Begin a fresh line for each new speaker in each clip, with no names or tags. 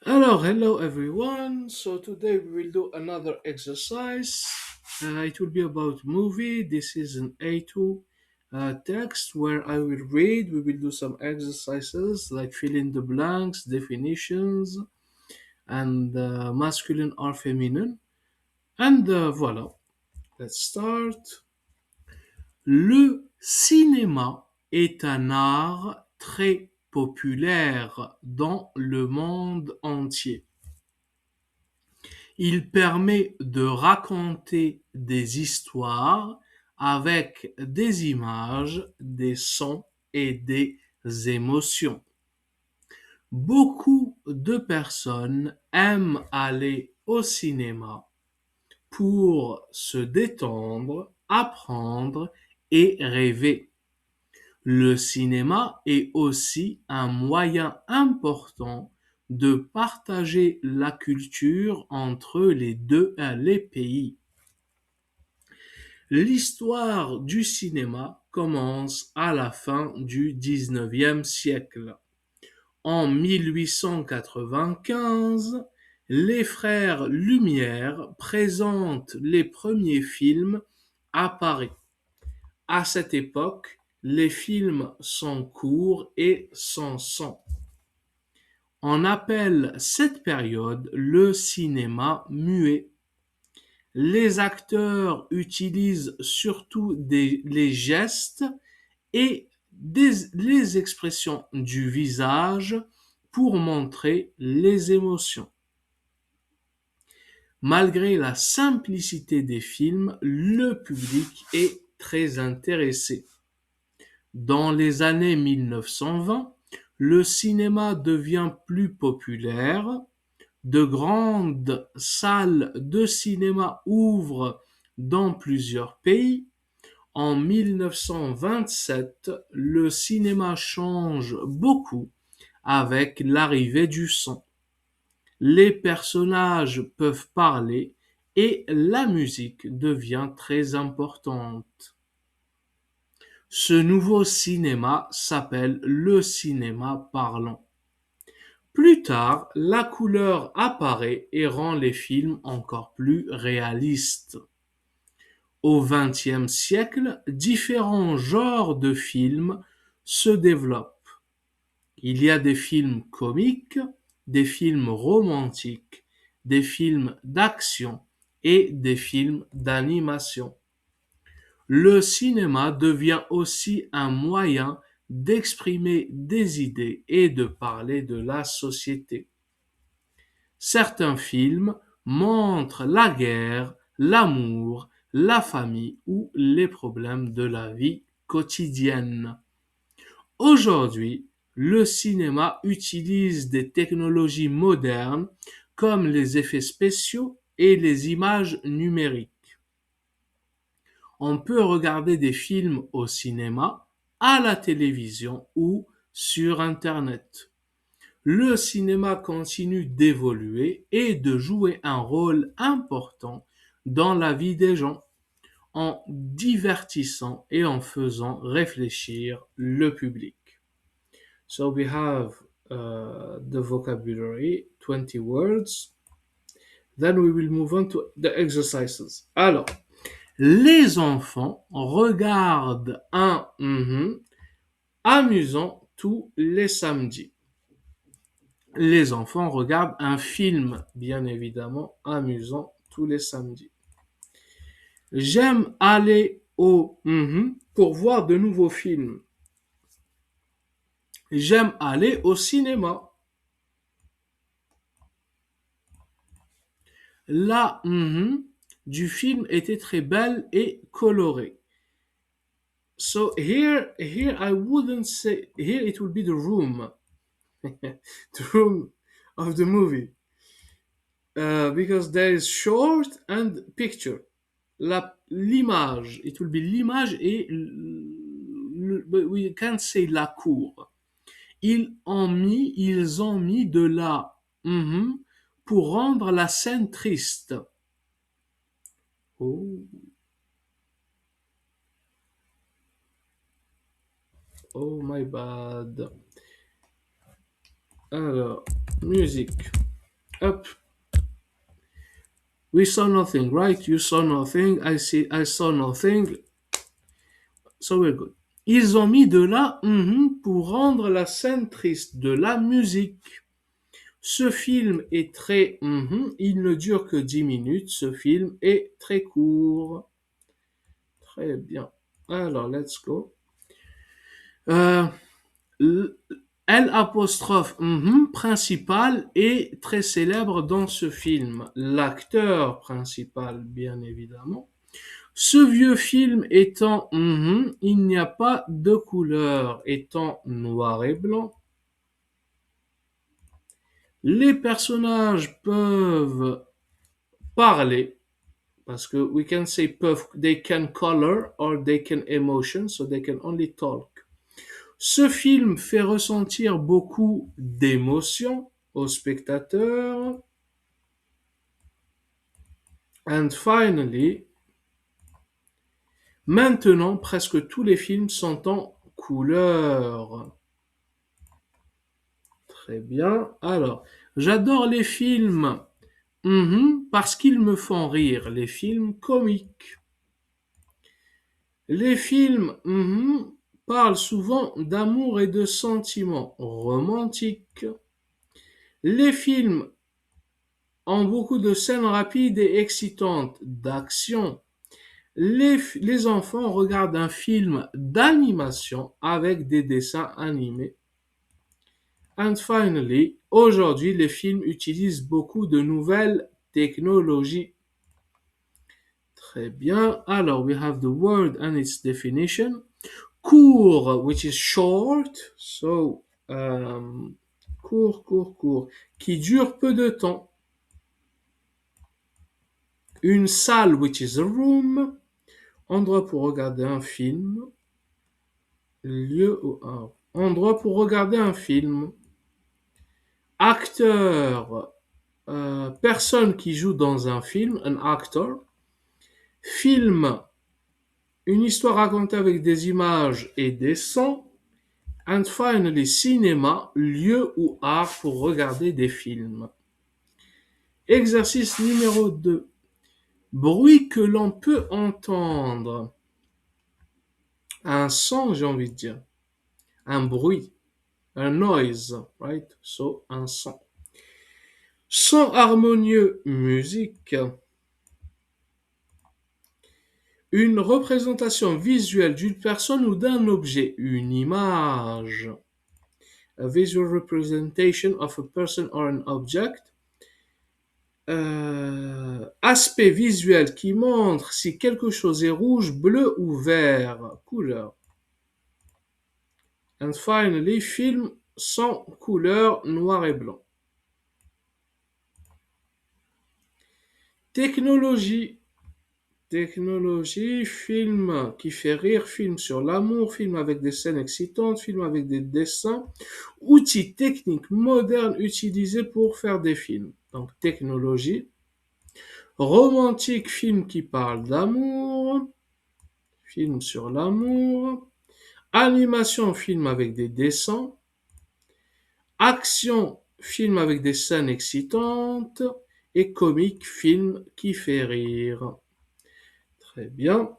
Hello everyone. So today we will do another exercise. It will be about movie. This is an A2 text where I will read. We will do some exercises like fill in the blanks, definitions, and masculine or feminine. And voila, let's start. Le cinéma est un art très populaire dans le monde entier. Il permet de raconter des histoires avec des images, des sons et des émotions. Beaucoup de personnes aiment aller au cinéma pour se détendre, apprendre et rêver. Le cinéma est aussi un moyen important de partager la culture entre les pays. L'histoire du cinéma commence à la fin du XIXe siècle. En 1895, les frères Lumière présentent les premiers films à Paris. À cette époque, les films sont courts et sans son. On appelle cette période le cinéma muet. Les acteurs utilisent surtout les gestes et les expressions du visage pour montrer les émotions. Malgré la simplicité des films, le public est très intéressé. Dans les années 1920, le cinéma devient plus populaire, de grandes salles de cinéma ouvrent dans plusieurs pays. En 1927, le cinéma change beaucoup avec l'arrivée du son. Les personnages peuvent parler et la musique devient très importante. Ce nouveau cinéma s'appelle le cinéma parlant. Plus tard, la couleur apparaît et rend les films encore plus réalistes. Au XXe siècle, différents genres de films se développent. Il y a des films comiques, des films romantiques, des films d'action et des films d'animation. Le cinéma devient aussi un moyen d'exprimer des idées et de parler de la société. Certains films montrent la guerre, l'amour, la famille ou les problèmes de la vie quotidienne. Aujourd'hui, le cinéma utilise des technologies modernes comme les effets spéciaux et les images numériques. On peut regarder des films au cinéma, à la télévision ou sur Internet. Le cinéma continue d'évoluer et de jouer un rôle important dans la vie des gens en divertissant et en faisant réfléchir le public. So we have the vocabulary, 20 words. Then we will move on to the exercises. Alors, les enfants regardent un amusant tous les samedis. Les enfants regardent un film, bien évidemment, amusant tous les samedis. J'aime aller au pour voir de nouveaux films. J'aime aller au cinéma. La du film était très belle et colorée. So here I wouldn't say, here it will be the room. The room of the movie. Because there is short and picture. L'image, it will be l'image et but we can't say la cour. Ils ont mis de la pour rendre la scène triste. Oh, oh my bad. Alors, musique. Hop. We saw nothing, right? You saw nothing. I saw nothing. So we're good. Ils ont mis de la pour rendre la scène triste, de la musique. Ce film est très il ne dure que 10 minutes. Ce film est très court. Très bien. Alors, let's go. Euh, L apostrophe principal est très célèbre dans ce film. L'acteur principal, bien évidemment. Ce vieux film étant il n'y a pas de couleur, étant noir et blanc. Les personnages peuvent parler, parce que we can say peuvent, they can color or they can emotion, so they can only talk. Ce film fait ressentir beaucoup d'émotions aux spectateurs. And finally, maintenant, presque tous les films sont en couleur. Très bien. Alors, j'adore les films parce qu'ils me font rire, les films comiques. Les films parlent souvent d'amour et de sentiments romantiques. Les films ont beaucoup de scènes rapides et excitantes d'action. Les enfants regardent un film d'animation avec des dessins animés. And finally, aujourd'hui, les films utilisent beaucoup de nouvelles technologies. Très bien. Alors, we have the word and its definition. Court, which is short. So, court. Qui dure peu de temps. Une salle, which is a room. Endroit pour regarder un film. Lieu ou endroit pour regarder un film. Acteur, personne qui joue dans un film, un actor. Film, une histoire racontée avec des images et des sons. And finally, cinéma, lieu ou art pour regarder des films. Exercice numéro 2. Bruit que l'on peut entendre. Un son, j'ai envie de dire. Un bruit. Un noise, right? So, un son. Son harmonieux, musique. Une représentation visuelle d'une personne ou d'un objet, une image. A visual representation of a person or an object. Aspect visuel qui montre si quelque chose est rouge, bleu ou vert, couleur. And finally, film sans couleur, noir et blanc. Technologie. Technologie, film qui fait rire, film sur l'amour, film avec des scènes excitantes, film avec des dessins, outils techniques modernes utilisés pour faire des films. Donc technologie. Romantique, film qui parle d'amour, film sur l'amour. Animation, film avec des dessins. Action, film avec des scènes excitantes. Et comique, film qui fait rire. Très bien.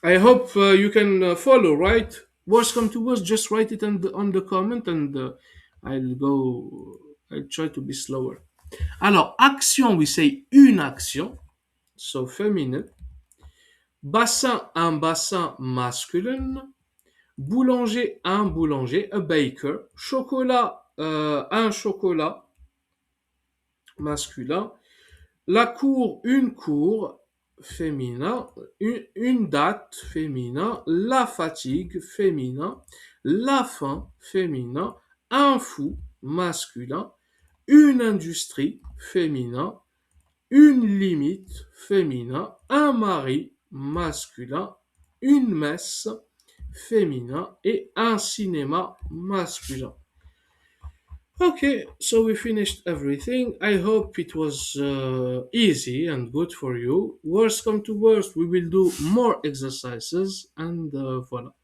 I hope you can follow, right? Worst come to worst, just write it on the comment and I'll try to be slower. Alors, action, we say une action, so féminin. Bassin, un bassin masculin. Boulanger, un boulanger, a baker. Chocolat, un chocolat masculin. La cour, une cour féminin. Une date féminin. La fatigue féminin. La faim féminin. Un fou masculin. Une industrie féminin. Une limite féminin. Un mari masculin. Une messe féminin et un cinéma masculin. Okay, so we finished everything. I hope it was easy and good for you. Worst come to worst, we will do more exercises and voilà.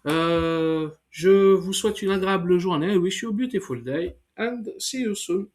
Je vous souhaite une agréable journée. I wish you a beautiful day and see you soon.